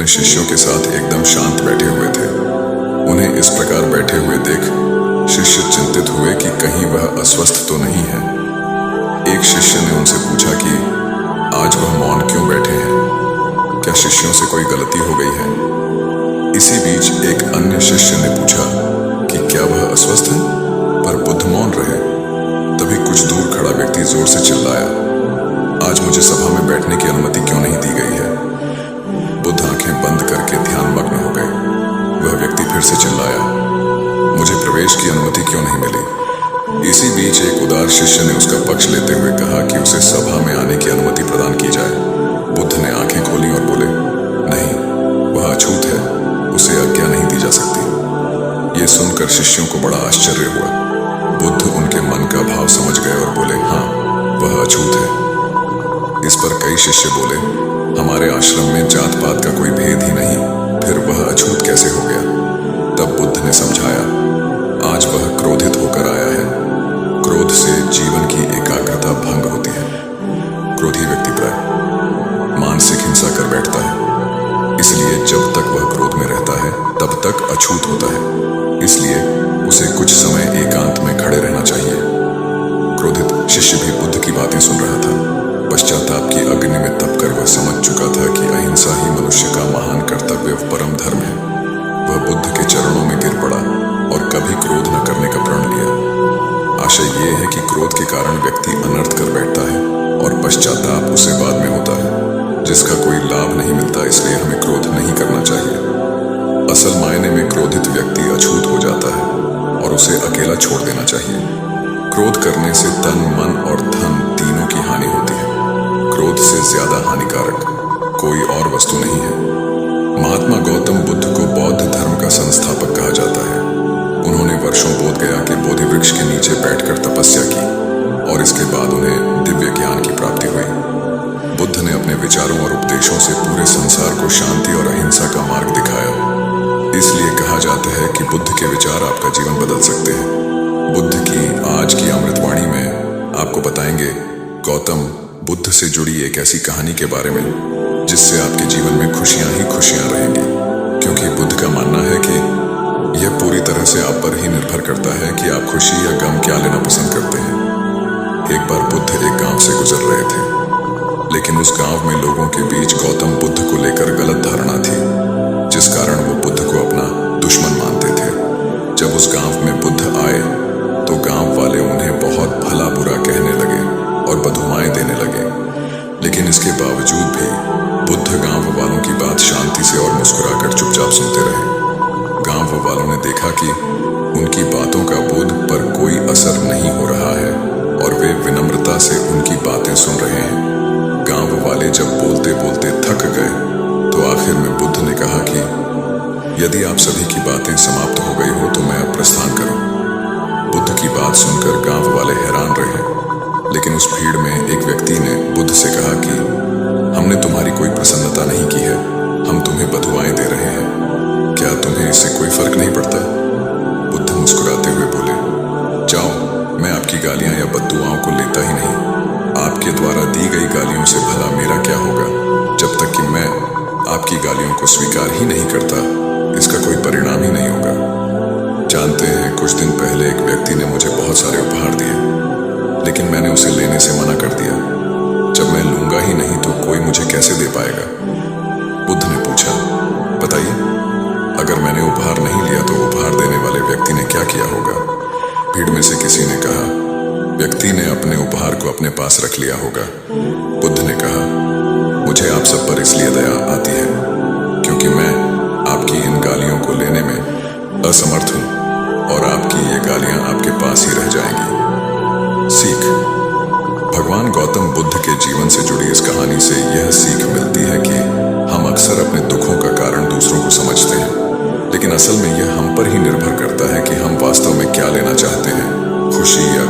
अपने शिष्यों के साथ एकदम शांत बैठे हुए थे। उन्हें इस प्रकार बैठे हुए देख शिष्य चिंतित हुए कि कहीं वह अस्वस्थ तो नहीं है। एक शिष्य ने उनसे पूछा कि आज वह मौन क्यों बैठे हैं, क्या शिष्यों से कोई गलती हो गई है। इसी बीच एक अन्य शिष्य ने पूछा कि क्या वह अस्वस्थ है, पर बुद्ध मौन रहे। तभी कुछ दूर खड़ा व्यक्ति जोर से चिल्लाया, आज मुझे सभा में बैठने की अनुमति क्यों नहीं दी गई है। बुद्ध आंखें बंद करके ध्यानमग्न हो गए। वह व्यक्ति फिर से चिल्लाया, मुझे प्रवेश की अनुमति क्यों नहीं मिली। इसी बीच एक उदार शिष्य ने उसका पक्ष लेते हुए कहा कि उसे सभा में आने की अनुमति प्रदान की जाए। बुद्ध ने आंखें खोली और बोले, नहीं, वह अछूत है, उसे आज्ञा नहीं दी जा सकती। ये सुनकर शिष्यों को बड़ा आश्चर्य हुआ। बुद्ध उनके मन का भाव समझ गए और बोले, हाँ, वह अछूत है। इस पर कई शिष्य बोले, हमारे आश्रम में जात पात का कोई भेद ही नहीं, फिर वह अछूत कैसे हो गया। तब बुद्ध ने समझाया, आज वह क्रोधित होकर आया है। क्रोध से जीवन की एकाग्रता भंग होती है। क्रोधी व्यक्ति प्राय मानसिक हिंसा कर बैठता है, इसलिए जब तक वह क्रोध में रहता है तब तक अछूत होता है। इसलिए उसे कुछ समय एकांत में खड़े रहना चाहिए। क्रोधित शिष्य भी बुद्ध की बातें सुन रहा था। पश्चाताप की अग्नि में तपकर वह समझ चुका था कि अहिंसा ही मनुष्य का महान कर्तव्य परम धर्म है। वह बुद्ध के चरणों में गिर पड़ा और कभी क्रोध न करने का प्रण लिया। आशय ये है कि क्रोध के कारण व्यक्ति अनर्थ कर बैठता है और पश्चाताप उसे बाद में होता है, जिसका कोई लाभ नहीं मिलता। इसलिए हमें क्रोध नहीं करना चाहिए। असल मायने में क्रोधित व्यक्ति अछूत हो जाता है और उसे अकेला छोड़ देना चाहिए। क्रोध करने से तन, मन और धन तीनों की हानि होती है। क्रोध से ज्यादा हानिकारक कोई और वस्तु नहीं है। महात्मा गौतम बुद्ध को बौद्ध धर्म का संस्थापक कहा जाता है। उन्होंने वर्षों बोध गया कि बोधि वृक्ष के नीचे बैठकर तपस्या की और इसके बाद उन्हें दिव्य ज्ञान की प्राप्ति हुई। बुद्ध ने अपने विचारों और उपदेशों से पूरे संसार को शांति और अहिंसा का मार्ग दिखाया। इसलिए कहा जाता है कि बुद्ध के विचार आपका जीवन बदल सकते हैं। बुद्ध की आज की अमृतवाणी में आपको बताएंगे गौतम बुद्ध से जुड़ी एक ऐसी कहानी के बारे में जिससे आपके जीवन में खुशियां ही खुशियां रहेंगी, क्योंकि बुद्ध का मानना है कि यह पूरी तरह से आप पर ही निर्भर करता है कि आप खुशी या गम क्या लेना पसंद करते हैं। एक बार बुद्ध एक गांव से गुजर रहे थे, लेकिन उस गांव में लोगों के बीच गौतम बुद्ध को लेकर गलत धारणा थी, जिस कारण वो बुद्ध को अपना दुश्मन मानते थे। जब उस गांव में बुद्ध आए तो गांव वाले उन्हें बहुत भला बुरा कहने लगे और बददुआएं देने लगे, लेकिन इसके बावजूद भी बुद्ध गांव वालों की बात शांति से और मुस्कुराकर चुपचाप सुनते रहे। गांव वालों ने देखा कि उनकी बातों का बुद्ध पर कोई असर नहीं हो रहा है और वे विनम्रता से उनकी बातें सुन रहे हैं। गांव वाले जब बोलते बोलते थक गए तो आखिर में बुद्ध ने कहा कि यदि आप सभी की बातें समाप्त हो गई हो तो मैं अब प्रस्थान करूं। बुद्ध की बात सुनकर गांव वाले हैरान रहे, लेकिन उस भीड़ में एक व्यक्ति ने बुद्ध से कहा कि हमने तुम्हारी कोई प्रसन्नता नहीं की है, हम तुम्हें बददुआएं दे रहे हैं, क्या तुम्हें इससे कोई फर्क नहीं पड़ता। बुद्ध मुस्कुराते हुए बोले, जाओ, मैं आपकी गालियां या बददुआओं को लेता ही नहीं। आपके द्वारा दी गई गालियों से भला मेरा क्या होगा। जब तक कि मैं आपकी गालियों को स्वीकार ही नहीं करता, इसका कोई परिणाम ही नहीं होगा। जानते हैं, कुछ दिन पहले एक व्यक्ति ने मुझे बहुत सारे उपहार दिए, लेकिन मैंने उसे लेने से मना कर दिया। जब मैं लूंगा ही नहीं तो कोई मुझे कैसे दे पाएगा। बुद्ध ने पूछा, बताइए, अगर मैंने उपहार नहीं लिया तो उपहार देने वाले व्यक्ति ने क्या किया होगा। भीड़ में से किसी ने कहा, व्यक्ति ने अपने उपहार को अपने पास रख लिया होगा। बुद्ध ने कहा, मुझे आप सब पर इसलिए दया आती है क्योंकि मैं आपकी इन गालियों को लेने में असमर्थ हूं और आपकी ये गालियां आपके पास ही रह जाएंगी। सीख। भगवान गौतम बुद्ध के जीवन से जुड़ी इस कहानी से यह सीख मिलती है कि हम अक्सर अपने दुखों का कारण दूसरों को समझते हैं, लेकिन असल में यह हम पर ही निर्भर करता है कि हम वास्तव में क्या लेना चाहते हैं, खुशी या